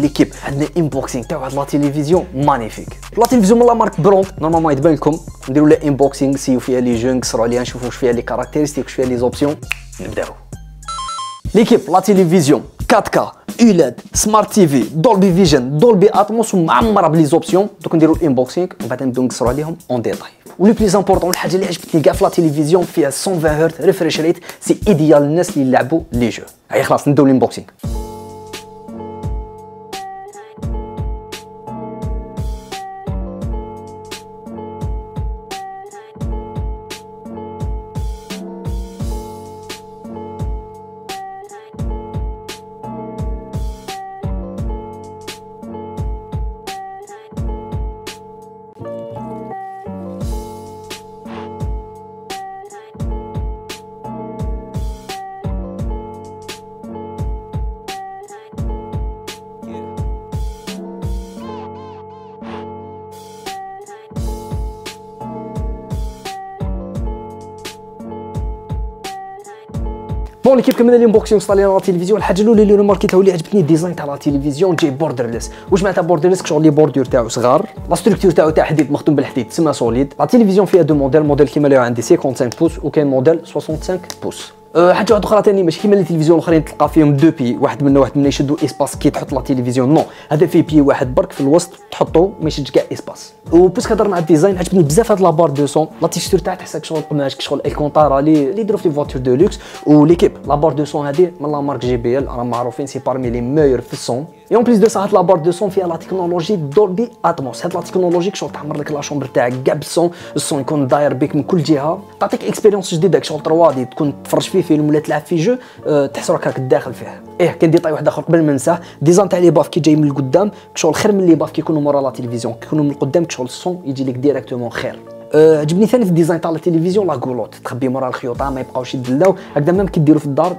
ليكيب عندنا انبوكسينغ تاع واحد لا تيليفزيون مانيفيك. لا تيليفزيون من لا مارك برونك نورمالمون يتبان لكم، نديروا لها انبوكسينغ نسيو فيها لي جو، نكسروا عليها نشوفوا واش فيها لي كاركتيرستيك واش فيها لي زوبسيون. نبداو. ليكيب لا تيليفزيون 4K اولاد سمارت تي في دولبي فيجن دولبي اتموس ومعمره بلي زوبسيون. دوك نديروا الانبوكسينغ ومن بعد نبداو نكسروا عليهم اون ديتاي. ولو بليز امبورطون الحاجه اللي عجبتني كاع في لا تيليفزيون فيها 120 هرتز ريفريش ريت، سي ايديال للناس اللي يلعبوا لي جو. هاي خلاص نبداو الانبوكسينغ. بون ليكيب كملنا الانبوكسينغ صالينا لا تيليفزيون. الحاجه الاولى اللي ماركيتها واللي عجبتني الديزاين تاع لا تيليفزيون جاي بوردرليس. واش معناتها بوردرليس؟ شغل لي بوردور تاعو صغار، لا ستركتور تاعو تاع حديد مخدوم بالحديد تسمى سوليد. لا تيليفزيون فيها دو موديل كيما اللي عندي 55 بوس وكاين موديل 65 بوس. حاجه واحده اخرى ثاني ماشي كيما لي تيليفزيون الاخرين تلقى فيهم دو بي، واحد منا يشدوا اسباس كي تحط لا تيليفزيون. نو هذا فيه بي واحد برك في الوسط تحطو ما يشدش كاع اسباس. وبوس كهضرنا على الديزاين عجبني بزاف هاد لابار 200 لا تيشتور تاعها تحسها شغل قماش شغل الكونطارا اللي يديروا في فواتور دو لوكس. وليكيب لابار 200 هذه من لا مارك جي بي ال راهم معروفين سي بارمي لي ميور في الصون. اي اون بليس دو سا هاد لابار 200 فيها لا تكنولوجي دولبي اتموس. هاد لا تكنولوجي شغل تعمر لك لا شومبر تاعك كاع بالصون، الصون يكون داير بك من كل جهه، تعطيك اكسبيريونس جديده شغل 3 دي تكون تفرج فيه فيلم ولا تلعب فيه جو تحس راك داخل فيه. كاين ديتاي واحد اخر قبل ما ننساه، ديزاين تاع لي باف كي جاي من القدام شغل خير من لي باف كي يكونوا مورا لا تيليفزيون، كي يكونوا من القدام شغل الصون يجي لك ديريكتومون خير. عجبني ثاني في الديزاين تاع لا تيليفزيون لا كولوت تخبي مورا الخيوطه ما يبقاوش يدلاو هكذا، ميم كي ديروا في الدار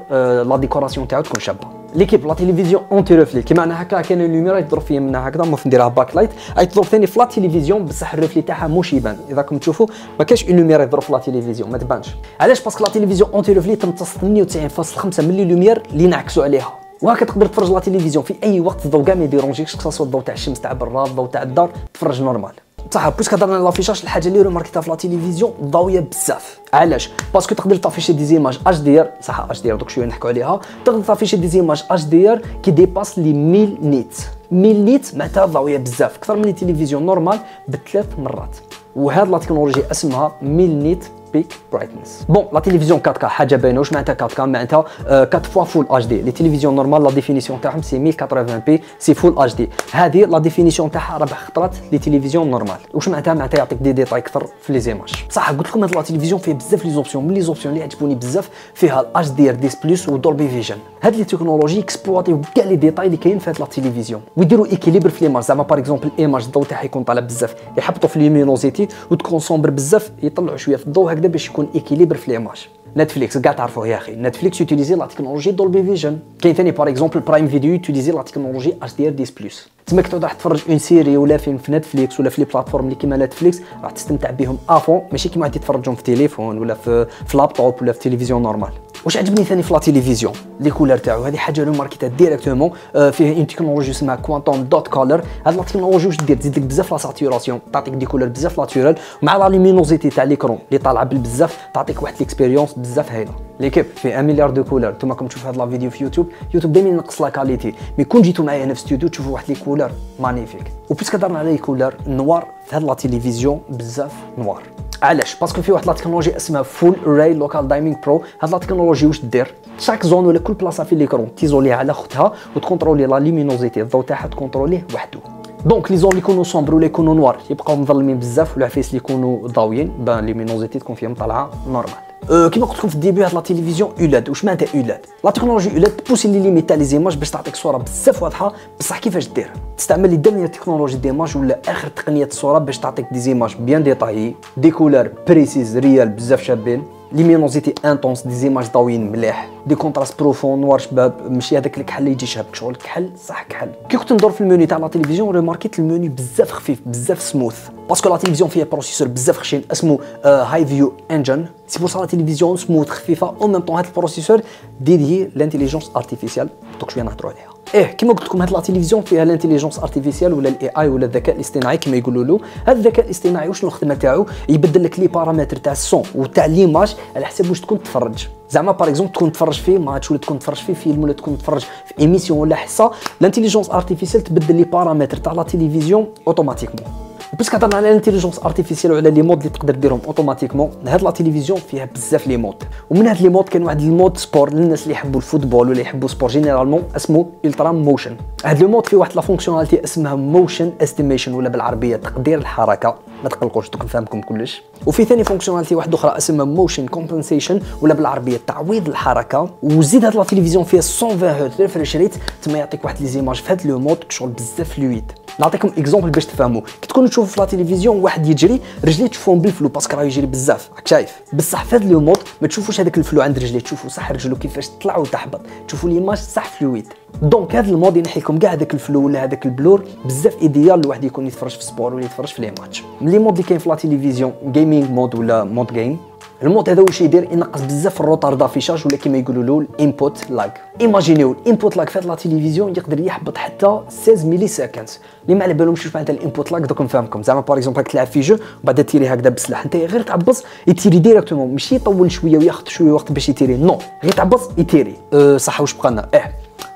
لا ديكوراسيون تاعو تكون شابه. ليكيب لا تيليفزيون اونتي ريفلي كيما انا هكا كاين اللوميرا يضرب فيا منها هكذا موف نديرها باك لايت، اي تضرب ثاني في لا تيليفزيون بصح الريفلي تاعها موش يبان. اذا راكم تشوفوا ما كاينش اللوميرا يضرب في لا تيليفزيون ما تبانش. علاش؟ باسكو لا تيليفزيون اونتي ريفلي تمتص 98.5 ملي لومير اللي نعكسوا عليها، وهكا تقدر تفرج لا تيليفزيون في اي وقت الضوء كاع ما يديرونجيكش، خاصه الضوء تاع الشمس تاع برا الضوء تاع الدار تفرج نورمال. صح بويس كهضرنا على لافيشاج الحاجه اللي ماركتها في لا تيليفزيون ضاويه بزاف. علاش؟ باسكو تقدر تافيشي دي زيماج اش دي ار، صح اش دي ار دوك شويه نحكوا عليها، تقدر تافيشي دي زيماج اش دي ار كي ديباس لي 1000 نيت. 1000 نيت معناتها ضاويه بزاف اكثر من التلفزيون نورمال بثلاث مرات، وهاد لا تكنولوجي اسمها 1000 نيت بيك برايتنس. بون لا تيليفزيون 4K حاجه باينه. واش معناتها 4K؟ معناتها 4 فوا فول اتش دي. لي تيليفزيون نورمال لا ديفينيسيون تاعهم سي 1080 بي سي فول اتش دي، هذه لا ديفينيسيون تاعها 4 خطرات لي تيليفزيون نورمال. واش معناتها؟ معناتها يعطيك دي ديتاي اكثر في لي زيماج. صح قلت لكم هاد لا تيليفزيون فيه بزاف لي زوبسيون، من لي زوبسيون اللي عجبوني بزاف فيها الاتش دي ار ديس بلس ودولبي فيجن. هاد لي تكنولوجي اكسبلواتيو كاع لي ديتاي اللي كاين في هاد لا تيليفزيون ويديروا ايكيليبر في ليماج. زعما باغ اكزومبل ايماج الضوء تاعها يكون طالع بزاف يحبطوا في ليمينوزيتي وتكون سومبر بزاف يطلعوا شويه في الضوء هكذا باش يكون ايكيليبر في ليماج. نتفليكس كاع تعرفوه يا اخي، نتفليكس يوتيليزي لا تكنولوجي دولبي فيجن. كاين ثاني باغ اكزومبل برايم فيديو يوتيليزي لا تكنولوجي اتش دي ار ديس بلس. تما كنت راح تفرج اون سيري ولا فيلم في نتفليكس ولا في لي بلاتفورم اللي كيما نتفليكس راح تستمتع بهم افون، ماشي كيما واحد يتفرجهم في تليفون ولا في لابتوب ولا في تلفزيون نورمال. واش عجبني ثاني في لا تيليفزيون لي كولر تاعو، هذه حاجه لو ماركتها ديريكتومون فيه اون تكنولوجي اسمها كوانتوم دوت كولر. هاد لا تكنولوجي واش دير؟ تزيد لك بزاف لا ساتوراسيون، تعطيك دي كولر بزاف ناتورال، مع لا لومينوزيتي تاع ليكرون اللي طالعه بالبزاف تعطيك واحد ليكسبيريونس بزاف هايله. ليكيب في 1 مليار دو كولر. نتوما راكم تشوفوا هاد لا فيديو في يوتيوب دائما ينقص لا كاليتي، مي كون جيتو معايا هنا في ستوديو تشوفوا واحد لي كولر مانيفيك. وبيسك هضرنا على لي كولر نوار في هاد لا تيليفزيون بزاف نوار. علاش؟ باسكو في واحد لا تكنولوجي اسمها فول راي لوكال دايمينغ برو. هاد لا تكنولوجي واش دير؟ شاك زون ولا كل بلاصه في ليكرون تيزوليها على اختها وتكونترولي لا لومينوزيتي الضوء تاعها تكونتروليه وحده. دونك لي زون اللي يكونوا سومبر ولا يكونوا نوار يبقاو مظلمين بزاف، والعفايس اللي يكونوا ضاويين بان لومينوزيتي تكون فيهم طالعه نورمال. كيما قلت لكم في الديبي هاد لا تيليفزيون اولاد. واش معناتها اولاد؟ لا تكنولوجي اولاد تبوسي لي ليميت تاع لي زيماج باش تعطيك صوره بزاف واضحه، بصح كيفاش دير؟ تستعمل لي ديرنيير تكنولوجي ديماج ولا اخر تقنيه الصوره باش تعطيك دي زيماج بيان ديتايي، دي كولور بريسيز ريال بزاف شابين، ليمينوزيتي انتونس دي زيماج ضاويين مليح، دي كونتراست بروفون نوار شباب، ماشي هذاك الكحل اللي يجي شاب شغل كحل صح كحل. كي كنت ندور في الموني تاع لا تيليفزيون ريماركيت الموني بزاف خفيف بزاف سموث، باسكو لا تيليفزيون فيها بروسيسور بزاف خشين اسمه هاي فيو انجن، سي بور سا لا تيليفزيون سموث خفيفه، اون ميم طون هاد البروسيسور ديدي لانتيليجونس ارتيفيسيال دوك شويه نهضروا عليها. كما قلت لكم هاد لا تيليفزيون فيها الانتيليجنس ارتيفيسيال ولا الاي اي ولا الذكاء الاصطناعي كما يقولوا له. هذا الذكاء الاصطناعي وشنو الخدمه تاعو؟ يبدل لك لي بارامتر تاع الصون وتاع ليماج على حسب واش تكون تفرج. زعما باغ اكزومبل تكون تفرج فيه ماتش ولا تكون تفرج فيه فيلم ولا تكون تفرج في ايميسيون ولا حصه، الانتيليجنس ارتيفيسيال تبدل لي بارامتر تاع لا تيليفزيون اوتوماتيكمون. وباسكو هضرنا على الانتيليجنس ارتيفيسيال وعلى لي مود اللي تقدر ديرهم اوتوماتيكمون، هاد لا تيليفزيون فيها بزاف لي مود. ومن هاد لي مود كاين واحد المود سبور للناس اللي يحبوا الفوتبول ولا يحبوا سبور جينيرالمون اسمه الترا موشن. هاد لو مود فيه واحد لا فونكسيوناليتي اسمها موشن استيميشن ولا بالعربيه تقدير الحركه، ما تقلقوش دوك نفهمكم كلش. وفي ثاني فونكسيوناليتي واحده اخرى اسمها موشن كومبنسيشن ولا بالعربيه تعويض الحركه. وزيد هاد لا تيليفزيون فيها 120 هرتز ريفريش ريت، تما يعطيك واحد لي زيماج في هاد لو مود شغل بزاف فلويد. نعطيكم اكزومبل باش تفهموا. كي تكونوا تشوفوا في لا تيليفزيون واحد يجري رجليه تشوفهم بالفلو باسكو راه يجري بزاف، راك شايف؟ بصح في هذا لو مود ما تشوفوش هذاك الفلو عند رجليه، تشوفوا صح رجلو كيفاش تطلع وتهبط، تشوفوا ليماج صح فلويد. دونك هذا المود ينحي لكم كاع هذاك الفلو ولا هذاك البلور، بزاف ايديال الواحد يكون يتفرج في سبور ولا يتفرج في لي ماتش. من لي مود اللي كاين في لا تيليفزيون جيمنج مود ولا مود جيم. المود هذا واش يدير؟ ينقص بزاف الروتار دافيشاج ولا كما يقولوا له الانبوت لاج. ايماجينيو الانبوت لاج في هاد لا تيليفزيون يقدر يحبط حتى 16 ملي سكند. اللي ما على بالهمش واش معناتها الانبوت لاج دوك نفهمكم. زعما باغ اكزومبل راك تلعب في جو وبعد تيري هكذا بسلاح، انت غير تعبص يتيري ديريكتومون، ماشي يطول شويه وياخذ شويه وقت باش يتيري، نو غير تعبص يتيري. صح واش بقى لنا؟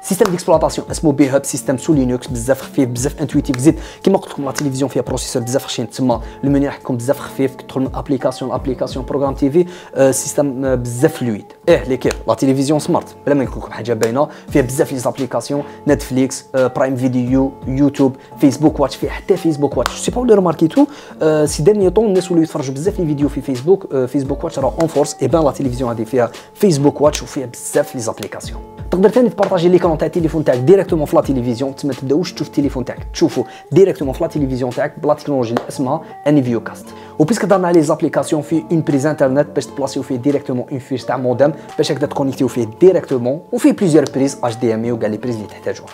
سيستم ديكسبلوطاسيون اسمه بي هاب، سيستم سو لينكس بزاف خفيف بزاف انتويتيف. زيد كيما قلت لكم لا تيليفزيون فيها بروسيسور بزاف خشين، تما المنيو راح يكون بزاف خفيف. تدخل من ابليكاسيون بروغرام تي في، سيستم بزاف فلويد. لي كيف لا تيليفزيون سمارت بلا ما نقول لكم حاجه باينه، فيها بزاف لي زابليكاسيون، نتفليكس، برايم فيديو، يوتيوب، فيسبوك واتش، فيه حتى فيسبوك واتش. سي با لي رماركيتو سي ديرني طون الناس ولاو يتفرجوا بزاف لي فيديو في فيسبوك. فيسبوك واتش راه اون فورس. بان لا تيليفزيون هذه فيها فيسبوك واتش وفيها بزاف لي زابليكاسيون. تقدر ثاني تبارطاجي ليكرون تاع التليفون تاعك ديريكتومون في لا تيليفزيون، تما تبداوش تشوف التليفون تاعك، تشوفوا ديريكتومون في لا تيليفزيون تاعك بلا تكنولوجي اللي اسمها انيفيو كاست. وبيسك دارنا على لي زابليكاسيون في اون بريز انترنت باش تبلاصيو فيه ديريكتومون اون فيش تاع مودم باش هكذا تكونيكتيو فيه ديريكتومون، وفيه بليزيور بريز اتش دي ام اي وكاع لي بريز اللي تحتاجوها.